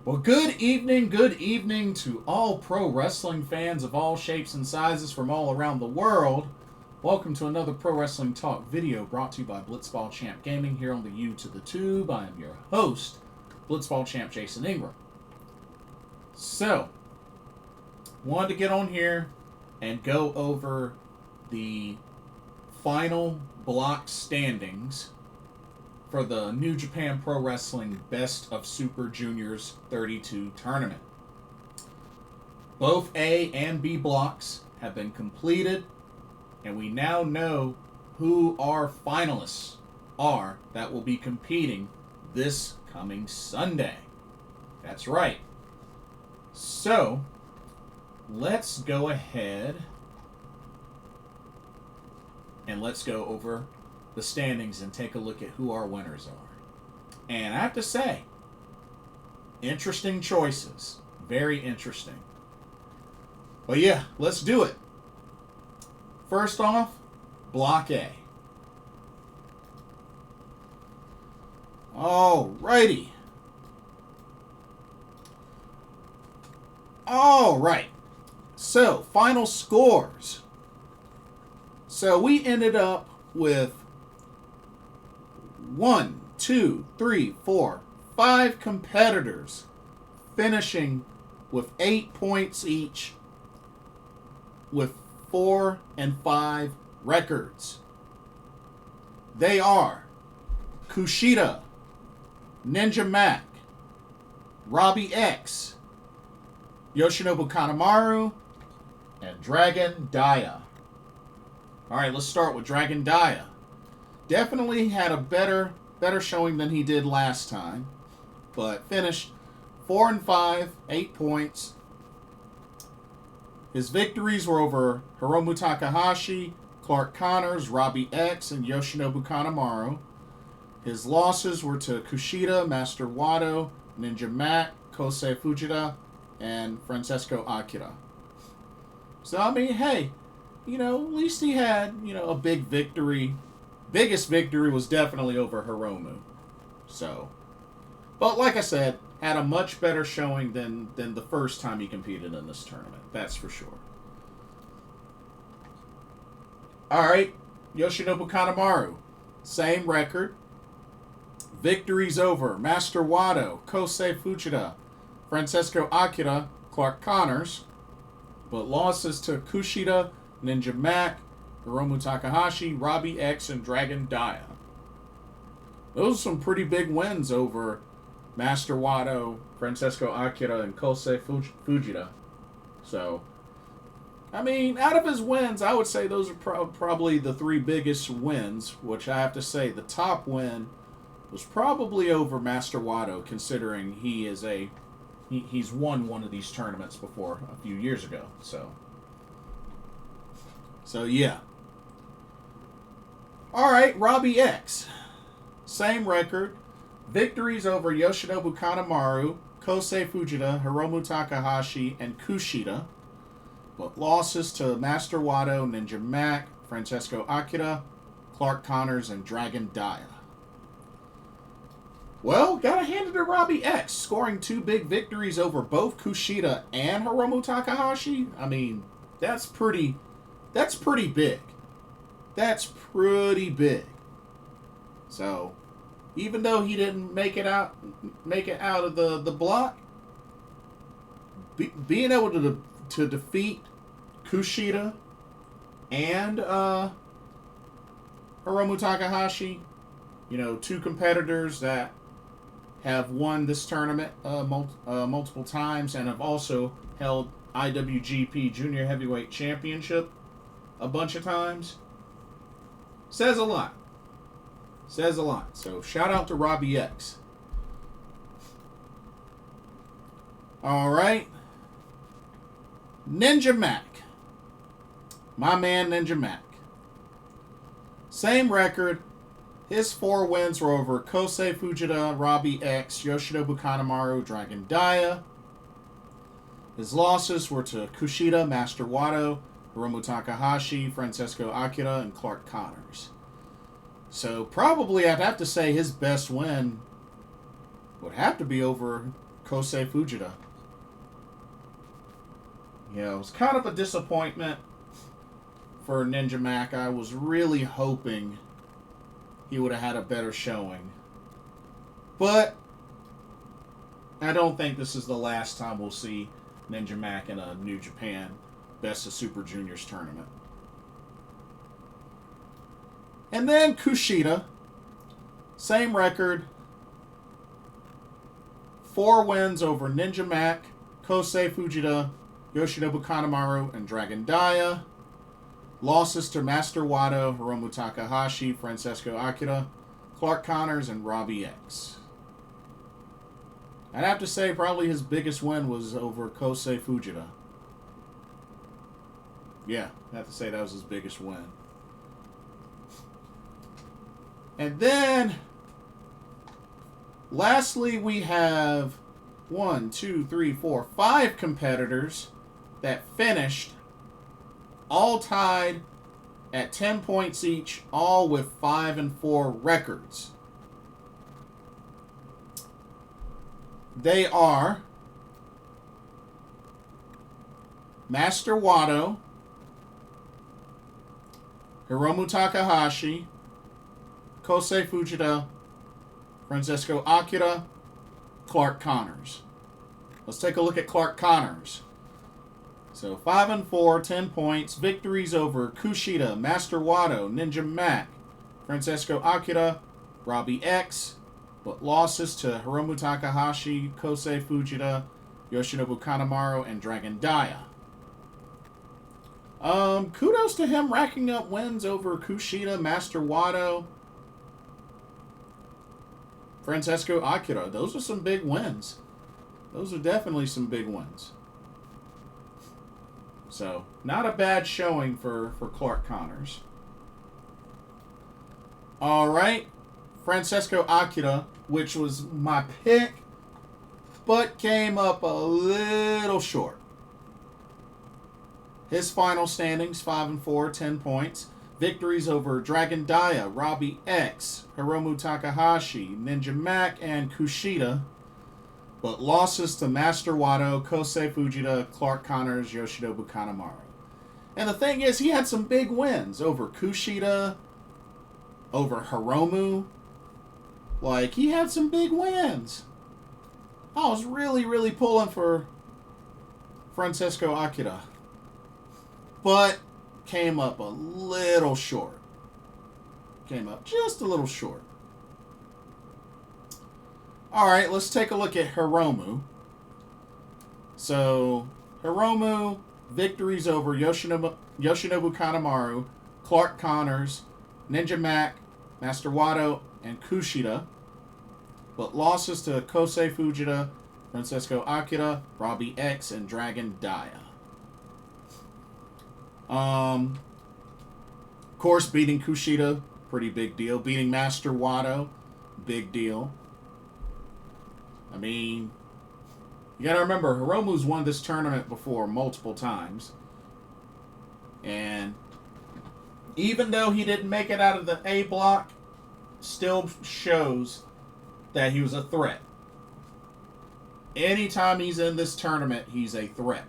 Well, good evening to all pro wrestling fans of all shapes and sizes from all around the world. Welcome to another Pro Wrestling Talk video brought to you by Blitzball Champ Gaming here on the U to the Tube. I am your host, Blitzball Champ Jason Ingram. So, wanted to get on here and go over the final block standings for the New Japan Pro Wrestling Best of Super Juniors 32 tournament. Both A and B blocks have been completed, and we now know who our finalists are that will be competing this coming Sunday. That's right. So, let's go ahead and let's go over the standings and take a look at who our winners are. And I have to say, interesting choices. Very interesting. But yeah, let's do it. First off, Block A. Alrighty. Alright. So, final scores. So we ended up with 5 competitors finishing with 8 points each with 4 and 5 records. They are Kushida, Ninja Mac, Robbie X, Yoshinobu Kanemaru, and Dragon Dia. Alright, let's start with Dragon Dia. Definitely had a better showing than he did last time, but finished 4 and 5, 8 points. His victories were over Hiromu Takahashi, Clark Connors, Robbie X, and Yoshinobu Kanemaru. His losses were to Kushida, Master Wato, Ninja Mac, Kosei Fujita, and Francesco Akira. So, I mean, hey, at least he had, a big victory. Biggest victory was definitely over Hiromu. So, but like I said, had a much better showing than the first time he competed in this tournament. That's for sure. Alright, Yoshinobu Kanemaru. Same record. Victories over Master Wato, Kosei Fujita, Francesco Akira, Clark Connors. But losses to Kushida, Ninja Mac, Hiromu Takahashi, Robbie X, and Dragon Dia. Those are some pretty big wins over Master Wato, Francesco Akira, and Kosei Fujita. So, I mean, out of his wins, I would say those are probably the 3 biggest wins, which I have to say the top win was probably over Master Wato, considering he's won one of these tournaments before a few years ago. So yeah. Alright, Robbie X. Same record. Victories over Yoshinobu Kanemaru, Kosei Fujita, Hiromu Takahashi, and Kushida. But losses to Master Wato, Ninja Mac, Francesco Akira, Clark Connors, and Dragon Dia. Well, gotta hand it to Robbie X, scoring 2 big victories over both Kushida and Hiromu Takahashi. I mean, that's pretty big. That's pretty big. So, even though he didn't make it out of the block, being able to defeat Kushida and Hiromu Takahashi, 2 competitors that have won this tournament multiple times and have also held IWGP Junior Heavyweight Championship a bunch of times, says a lot. So shout out to Robbie X. Alright. Ninja Mac. My man Ninja Mac. Same record. His 4 wins were over Kosei Fujita, Robbie X, Yoshinobu Kanemaru, Dragon Dia. His losses were to Kushida, Master Wato, Hiromu Takahashi, Francesco Akira, and Clark Connors. So probably I'd have to say his best win would have to be over Kosei Fujita. You know, it was kind of a disappointment for Ninja Mac. I was really hoping he would have had a better showing. But I don't think this is the last time we'll see Ninja Mac in a New Japan Best of Super Juniors tournament. And then Kushida, same record, 4 wins over Ninja Mac, Kosei Fujita, Yoshinobu Kanemaru, and Dragon Dia. Losses to Master Wato, Hiromu Takahashi, Francesco Akira, Clark Connors, and Robbie X. I'd have to say probably his biggest win was over Kosei Fujita. Yeah, I have to say that was his biggest win. And then, lastly, we have 5 competitors that finished all tied at 10 points each, all with 5-4 records. They are Master Wato, Hiromu Takahashi, Kosei Fujita, Francesco Akira, Clark Connors. Let's take a look at Clark Connors. So 5-4, 10 points, victories over Kushida, Master Wato, Ninja Mac, Francesco Akira, Robbie X, but losses to Hiromu Takahashi, Kosei Fujita, Yoshinobu Kanemaru, and Dragon Dia. Kudos to him racking up wins over Kushida, Master Wato, Francesco Akira. Those are some big wins. Those are definitely some big wins. So, not a bad showing for Clark Connors. Alright. Francesco Akira, which was my pick, but came up a little short. His final standings, 5-4, 10 points. Victories over Dragon Dia, Robbie X, Hiromu Takahashi, Ninja Mac, and Kushida. But losses to Master Wato, Kosei Fujita, Clark Connors, Yoshinobu Kanemaru. And the thing is, he had some big wins over Kushida, over Hiromu. Like, he had some big wins. I was really, really pulling for Francesco Akira. But came up a little short. Came up just a little short. Alright, let's take a look at Hiromu. So, Hiromu, victories over Yoshinobu Kanemaru, Clark Connors, Ninja Mac, Master Wato, and Kushida. But losses to Kosei Fujita, Francesco Akira, Robbie X, and Dragon Dia. Of course, beating Kushida, pretty big deal. Beating Master Wato, big deal. I mean, you gotta remember, Hiromu's won this tournament before multiple times. And even though he didn't make it out of the A block, still shows that he was a threat. Anytime he's in this tournament, he's a threat.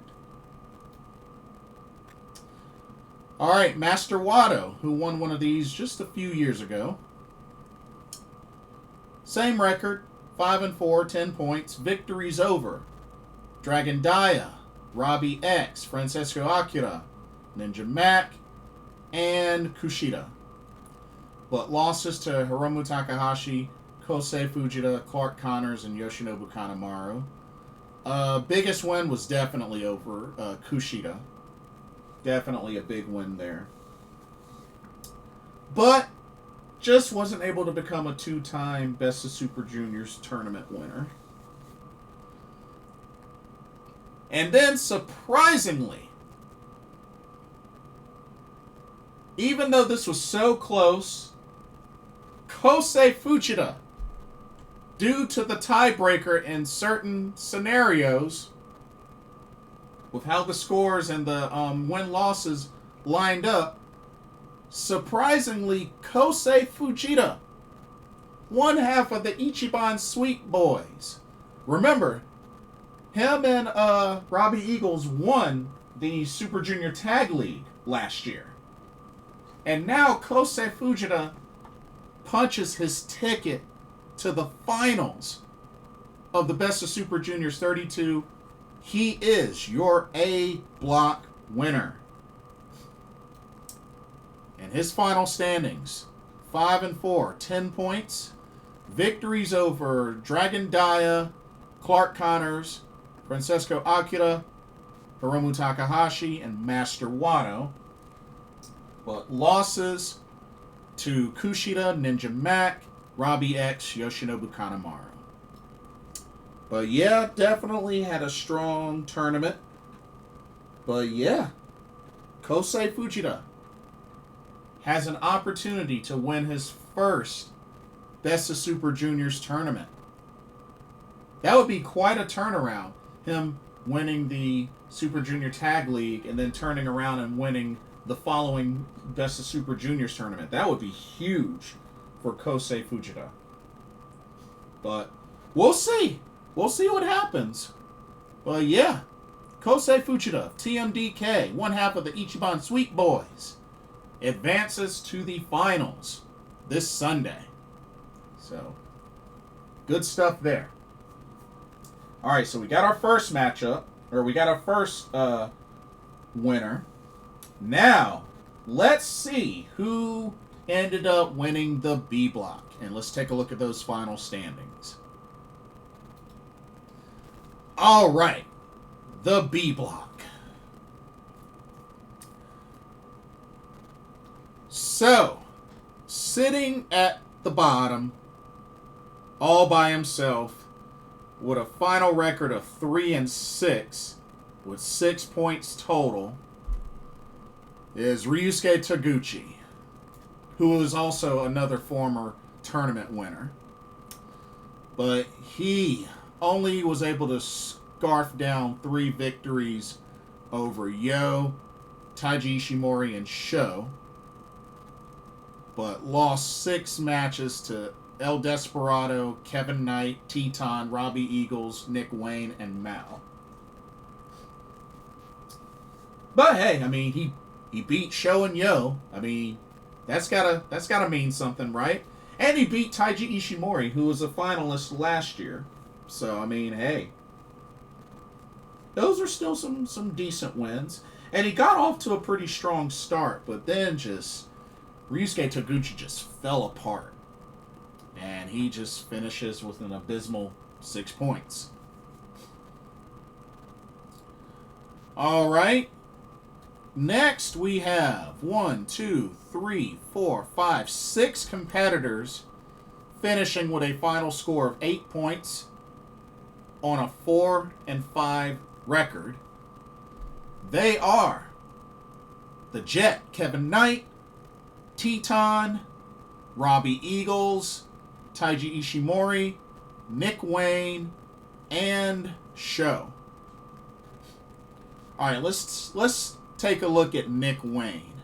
Alright, Master Wato, who won one of these just a few years ago. Same record, 5-4, 10 points. Victories over Dragon Dia, Robbie X, Francesco Akira, Ninja Mac, and Kushida. But losses to Hiromu Takahashi, Kosei Fujita, Clark Connors, and Yoshinobu Kanemaru. Biggest win was definitely over Kushida. Definitely a big win there. But just wasn't able to become a 2-time Best of Super Juniors tournament winner. And then, surprisingly, even though this was so close, Kosei Fujita, due to the tiebreaker in certain scenarios, with how the scores and the win-losses lined up, surprisingly, Kosei Fujita, one half of the Ichiban Sweet Boys. Remember, him and Robbie Eagles won the Super Junior Tag League last year. And now Kosei Fujita punches his ticket to the finals of the Best of Super Juniors 32. He is your A block winner. And his final standings, 5-4, 10 points. Victories over Dragon Dia, Clark Connors, Francesco Akira, Hiromu Takahashi, and Master Wado. But losses to Kushida, Ninja Mac, Robbie X, Yoshinobu Kanemaru. But yeah, definitely had a strong tournament. But yeah, Kosei Fujita has an opportunity to win his first Best of Super Juniors tournament. That would be quite a turnaround. Him winning the Super Junior Tag League and then turning around and winning the following Best of Super Juniors tournament. That would be huge for Kosei Fujita. But we'll see. We'll see what happens. But yeah, Kosei Fujita, TMDK, one half of the Ichiban Sweet Boys, advances to the finals this Sunday. So, good stuff there. All right, so we got our first matchup, or we got our first winner. Now, let's see who ended up winning the B block. And let's take a look at those final standings. All right, the B block. So, sitting at the bottom, all by himself, with a final record of 3-6, with 6 points total, is Ryusuke Taguchi, who is also another former tournament winner. But he only was able to scarf down 3 victories over Yo, Taiji Ishimori, and Sho, but lost 6 matches to El Desperado, Kevin Knight, Teton, Robbie Eagles, Nick Wayne, and Mao. But hey, I mean, he beat Sho and Yo. I mean, that's gotta mean something, right? And he beat Taiji Ishimori, who was a finalist last year. So I mean, hey, those are still some decent wins. And he got off to a pretty strong start, but then just Ryusuke Taguchi just fell apart. And he just finishes with an abysmal 6 points. All right. Next, we have 6 competitors finishing with a final score of 8 points on a 4-5 record. They are the Jet, Kevin Knight, Teton, Robbie Eagles, Taiji Ishimori, Nick Wayne, and Sho. All right, let's take a look at Nick Wayne.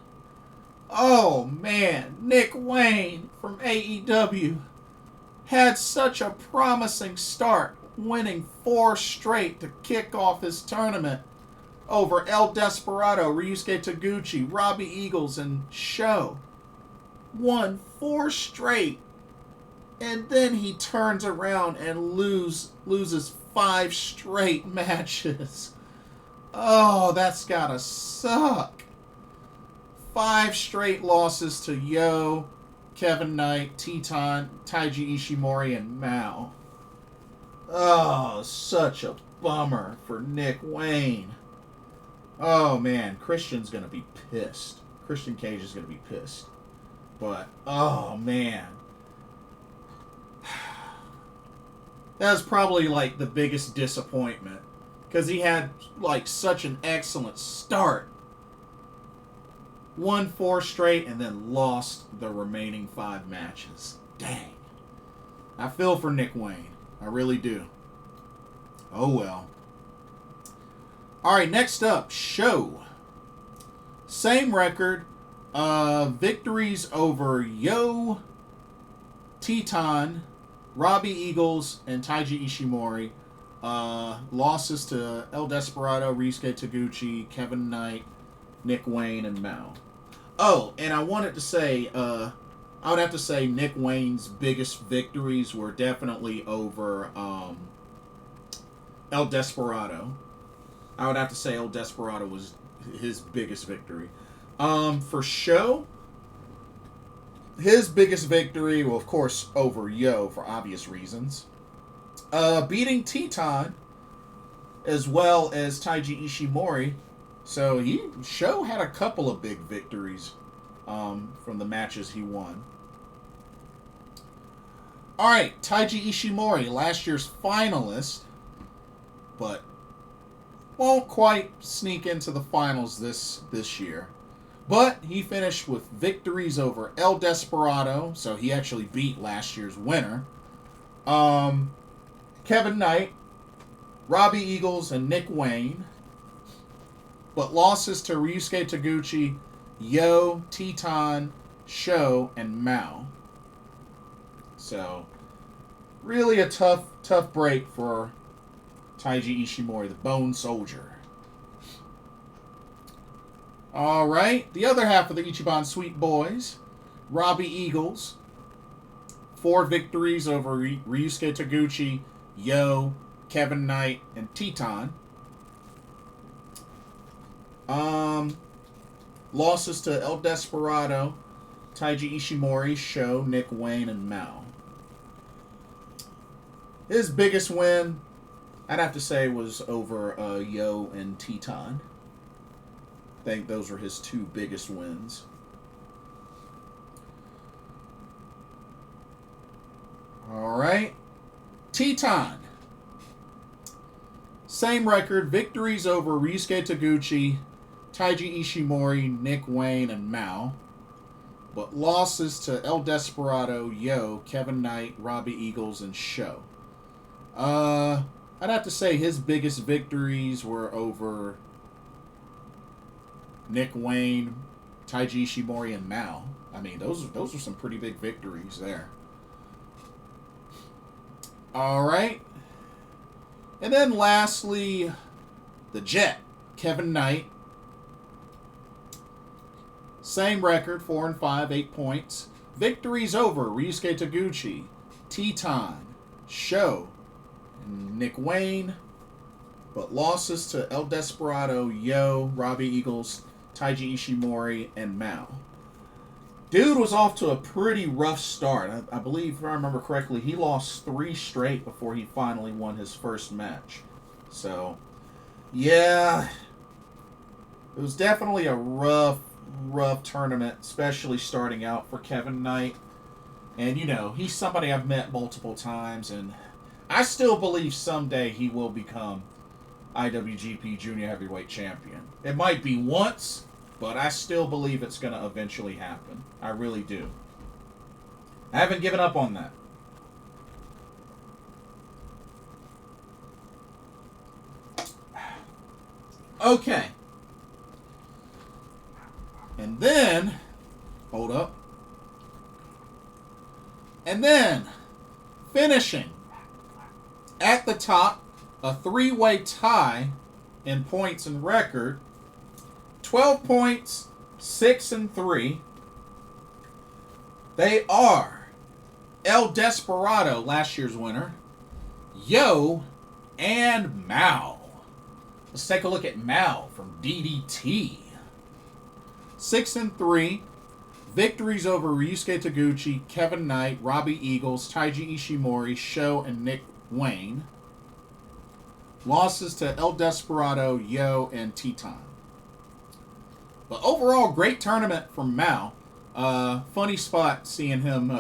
Oh man, Nick Wayne from AEW had such a promising start, winning 4 straight to kick off his tournament over El Desperado, Ryusuke Taguchi, Robbie Eagles, and Sho. Won 4 straight, and then he turns around and loses 5 straight matches. Oh, that's gotta suck. 5 straight losses to Yo, Kevin Knight, Teton, Taiji Ishimori, and Mao. Oh, such a bummer for Nick Wayne. Oh man, Christian's gonna be pissed. Christian Cage is gonna be pissed. But, oh man. That was probably like the biggest disappointment. Because he had like such an excellent start. Won 4 straight and then lost the remaining 5 matches. Dang. I feel for Nick Wayne. I really do. Oh well. Alright, next up, Sho. Same record. Victories over Yo, Teton, Robbie Eagles, and Taiji Ishimori. Losses to El Desperado, Ryusuke Taguchi, Kevin Knight, Nick Wayne, and Mao. Oh, and I wanted to say, I would have to say Nick Wayne's biggest victories were definitely over El Desperado. I would have to say El Desperado was his biggest victory. For Show, his biggest victory, well, of course, over Yo for obvious reasons. Beating Teton as well as Taiji Ishimori. So Show had a couple of big victories from the matches he won. All right, Taiji Ishimori, last year's finalist, but won't quite sneak into the finals this year. But he finished with victories over El Desperado, so he actually beat last year's winner. Kevin Knight, Robbie Eagles, and Nick Wayne. But losses to Ryusuke Taguchi, Yo, Teton, Sho, and Mao. So, really a tough break for Taiji Ishimori, the Bone Soldier. Alright, the other half of the Ichiban Sweet Boys, Robbie Eagles, 4 victories over Ryusuke Taguchi, Yo, Kevin Knight, and Teton. Losses to El Desperado, Taiji Ishimori, Sho, Nick Wayne, and Mao. His biggest win, I'd have to say, was over Yo and Teton. I think those were his 2 biggest wins. Alright. Teton. Same record. Victories over Ryusuke Taguchi, Taiji Ishimori, Nick Wayne, and Mao. But losses to El Desperado, Yo, Kevin Knight, Robbie Eagles, and Sho. I'd have to say his biggest victories were over Nick Wayne, Taiji Ishimori, and Mao. I mean, those are some pretty big victories there. All right. And then lastly, the Jet, Kevin Knight. Same record, 4-5, 8 points. Victories over Ryusuke Taguchi, Teton, Sho, and Nick Wayne. But losses to El Desperado, Yo, Robbie Eagles, Taiji Ishimori, and Mao. Dude was off to a pretty rough start. I believe, if I remember correctly, he lost 3 straight before he finally won his first match. So, yeah, it was definitely a rough tournament, especially starting out for Kevin Knight. And, you know, he's somebody I've met multiple times, and I still believe someday he will become IWGP Junior Heavyweight Champion. It might be once, but I still believe it's going to eventually happen. I really do. I haven't given up on that. Okay. And then, hold up. And then, finishing at the top, a 3-way tie in points and record. 12 points, 6-3. They are El Desperado, last year's winner, Yo, and Mao. Let's take a look at Mao from DDT. 6-3. Victories over Ryusuke Taguchi, Kevin Knight, Robbie Eagles, Taiji Ishimori, Sho, and Nick Wayne. Losses to El Desperado, Yo, and Teton. But overall, great tournament from Mao. Funny spot seeing him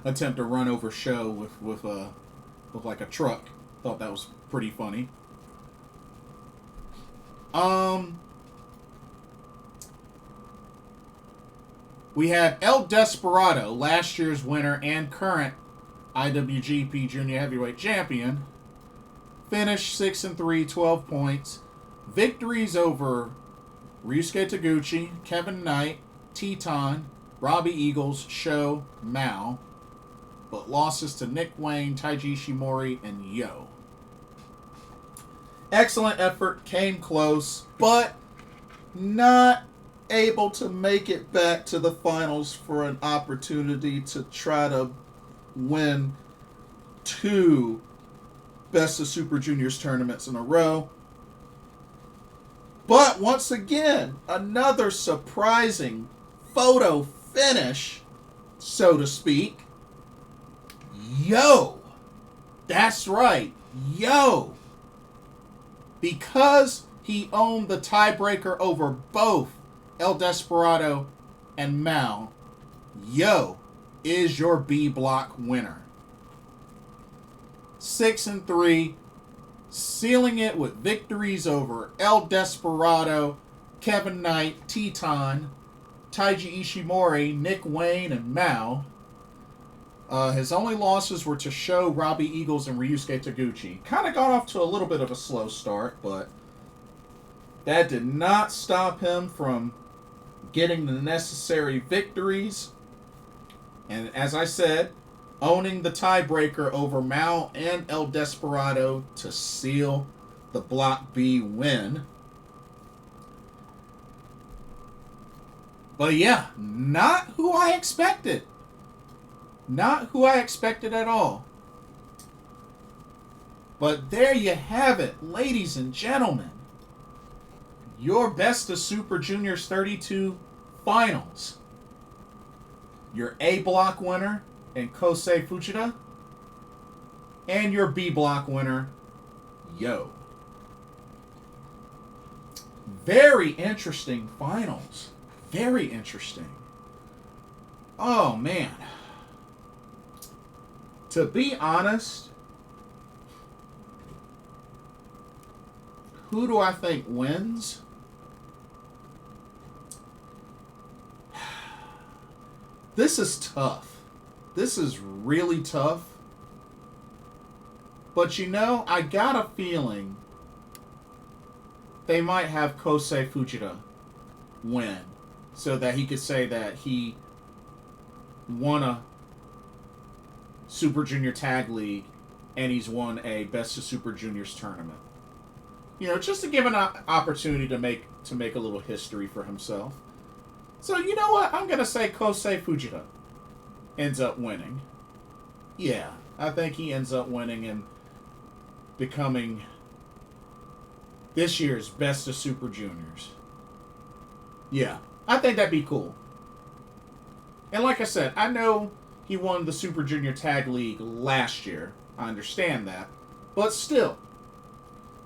attempt to run over Sho with like a truck. Thought that was pretty funny. We had El Desperado, last year's winner and current IWGP Junior Heavyweight Champion. Finished 6-3, 12 points. Victories over Ryusuke Taguchi, Kevin Knight, Teton, Robbie Eagles, Sho, Mao. But losses to Nick Wayne, Taiji Ishimori, and Yo. Excellent effort, came close, but not able to make it back to the finals for an opportunity to try to win two Best of Super Juniors tournaments in a row. But once again, another surprising photo finish, so to speak. Yo! That's right. Yo! Because he owned the tiebreaker over both El Desperado and Mao, Yo is your B block winner. 6-3, sealing it with victories over El Desperado, Kevin Knight, Teton, Taiji Ishimori, Nick Wayne, and Mao. His only losses were to Sho, Robbie Eagles, and Ryusuke Taguchi. Kind of got off to a little bit of a slow start, but that did not stop him from getting the necessary victories. And as I said, owning the tiebreaker over Mao and El Desperado to seal the Block B win. But yeah, not who I expected. Not who I expected at all. But there you have it, ladies and gentlemen. Your Best of Super Juniors 32 finals. Your A block winner in Kosei Fujita. And your B block winner, Yo. Very interesting finals. Very interesting. Oh, man. To be honest, who do I think wins? This is tough. This is really tough. But you know, I got a feeling they might have Kosei Fujita win so that he could say that he won a Super Junior Tag League and he's won a Best of Super Juniors tournament. You know, just to give an opportunity to make a little history for himself. So, you know what? I'm going to say Kosei Fujita ends up winning. Yeah, I think he ends up winning and becoming this year's Best of Super Juniors. Yeah, I think that'd be cool. And like I said, I know he won the Super Junior Tag League last year. I understand that. But still,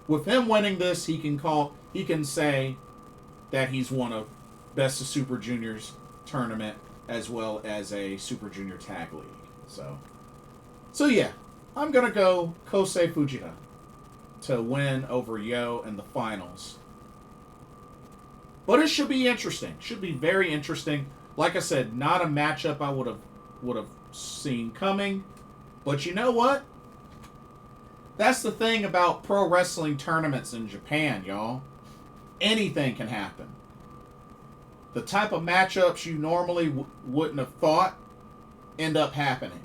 with him winning this, he can say that he's won a Best of Super Juniors tournament as well as a Super Junior Tag League. So yeah, I'm going to go Kosei Fujita to win over Yo in the finals. But it should be interesting. Should be very interesting. Like I said, not a matchup I would have seen coming. But you know what? That's the thing about pro wrestling tournaments in Japan, y'all. Anything can happen. The type of matchups you normally wouldn't have thought end up happening.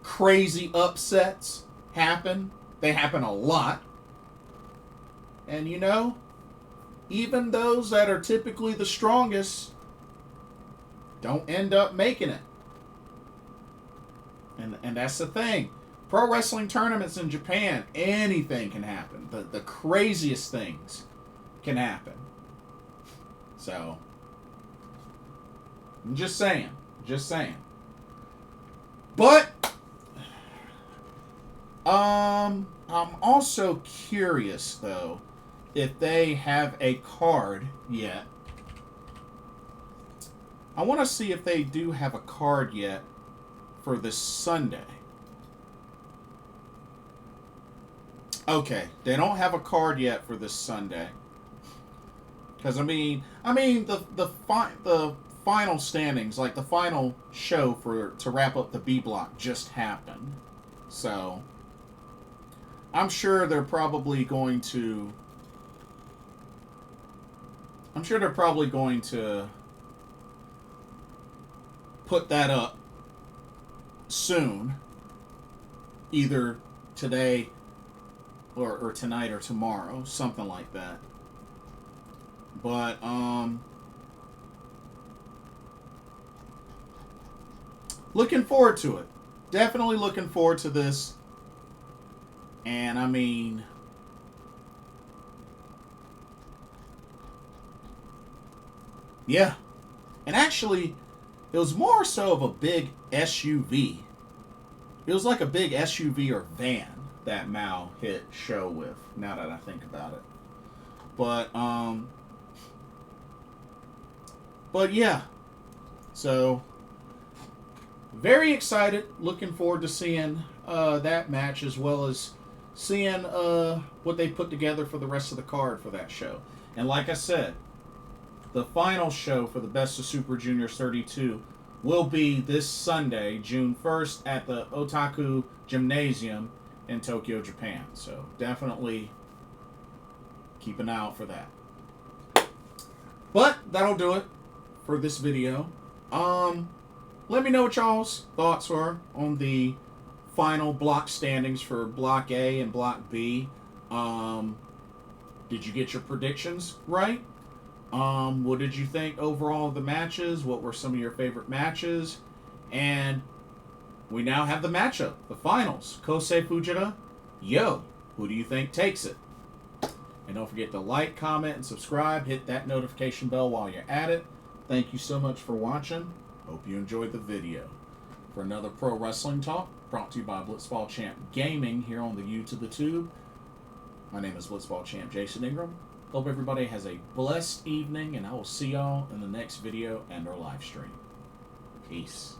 Crazy upsets happen. They happen a lot. And you know, even those that are typically the strongest don't end up making it. And that's the thing. Pro wrestling tournaments in Japan, anything can happen. The craziest things can happen. So, I'm just saying. But, I'm also curious, though, if they have a card yet. I want to see if they do have a card yet for this Sunday. Okay, they don't have a card yet for this Sunday. Because I mean the final standings, like the final show to wrap up the B block just happened. So I'm sure they're probably going to put that up soon. Either today or tonight or tomorrow, something like that. But looking forward to it. Definitely looking forward to this. And I mean, yeah. And actually, it was more so of a big SUV. It was like a big SUV or van that Mao hit show with, now that I think about it. But yeah. So very excited, looking forward to seeing that match, as well as seeing what they put together for the rest of the card for that show. And like I said, the final show for the Best of Super Juniors 32 will be this Sunday, June 1st, at the Otaku Gymnasium in Tokyo, Japan. So definitely keep an eye out for that. But that'll do it for this video. Let me know what y'all's thoughts were on the final block standings for Block A and Block B. Did you get your predictions right? What did you think overall of the matches? What were some of your favorite matches? And we now have the matchup, the finals. Kosei Fujita, yo, who do you think takes it? And don't forget to like, comment, and subscribe. Hit that notification bell while you're at it. Thank you so much for watching. Hope you enjoyed the video. For another Pro Wrestling Talk, brought to you by Blitzball Champ Gaming here on the to the Tube. My name is Blitzball Champ Jason Ingram. Hope everybody has a blessed evening, and I will see y'all in the next video and our live stream. Peace.